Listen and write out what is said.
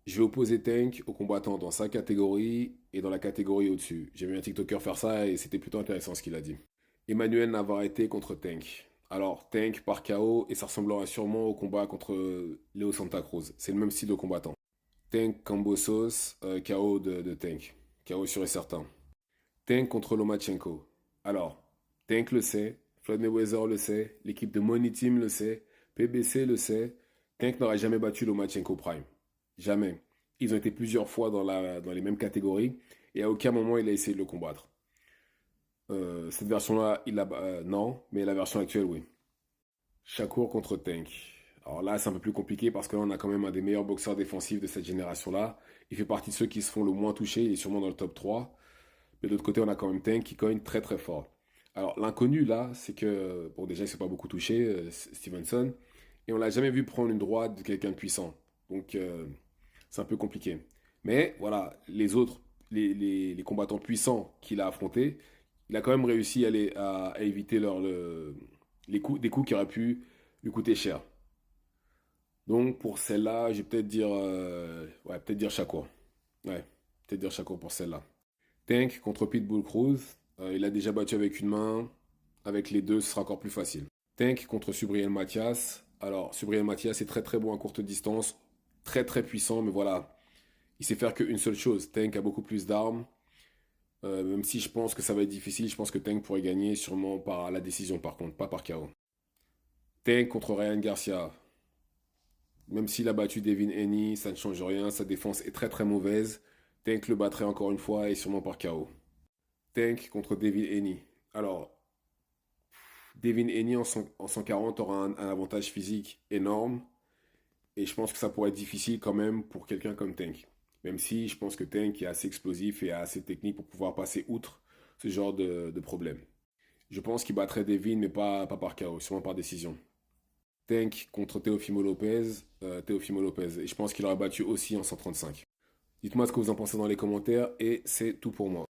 Je vais opposer Tank aux combattants dans sa catégorie et dans la catégorie au-dessus. J'ai vu un TikToker faire ça et c'était plutôt intéressant ce qu'il a dit. Emmanuel Navarrete contre Tank. Alors, Tank par KO et ça ressemblera sûrement au combat contre Leo Santa Cruz. C'est le même style de combattant. Tank Kambosos, KO de Tank. KO sûr et certain. Tank contre Lomachenko. Alors, Tank le sait, Floyd Mayweather le sait, l'équipe de Money Team le sait, PBC le sait. Tank n'aurait jamais battu Lomachenko Prime. Jamais. Ils ont été plusieurs fois dans les mêmes catégories et à aucun moment il a essayé de le combattre. Cette version-là, non, mais la version actuelle, oui. Shakur contre Tank. Alors là, c'est un peu plus compliqué parce que là, on a quand même un des meilleurs boxeurs défensifs de cette génération-là. Il fait partie de ceux qui se font le moins toucher, il est sûrement dans le top 3. Mais de l'autre côté, on a quand même Tank qui cogne très très fort. Alors l'inconnu là, c'est que, bon déjà, il ne s'est pas beaucoup touché, Stevenson, et on l'a jamais vu prendre une droite de quelqu'un de puissant. Donc c'est un peu compliqué. Mais voilà, les autres, les combattants puissants qu'il a affrontés, il a quand même réussi à éviter les coups, des coups qui auraient pu lui coûter cher. Donc pour celle-là, je vais peut-être dire, ouais, peut-être dire Shakur. Ouais, peut-être dire Shakur pour celle-là. Tank contre Pitbull Cruz, il a déjà battu avec une main. Avec les deux, ce sera encore plus facile. Tank contre Subriel Mathias. Alors, Subriel Mathias est très très bon à courte distance, très très puissant, mais voilà, il sait faire qu'une seule chose. Tank a beaucoup plus d'armes. Même si je pense que ça va être difficile, je pense que Tank pourrait gagner sûrement par la décision par contre, pas par KO. Tank contre Ryan Garcia. Même s'il a battu Devin Haney, ça ne change rien. Sa défense est très très mauvaise. Tank le battrait encore une fois et sûrement par KO. Tank contre Devin Haney. Alors, Devin Haney en 140 aura un avantage physique énorme. Et je pense que ça pourrait être difficile quand même pour quelqu'un comme Tank. Même si je pense que Tank est assez explosif et a assez technique pour pouvoir passer outre ce genre de problème. Je pense qu'il battrait Devin, mais pas par KO, sûrement par décision. Tank contre Teofimo Lopez. Et je pense qu'il aurait battu aussi en 135. Dites-moi ce que vous en pensez dans les commentaires et c'est tout pour moi.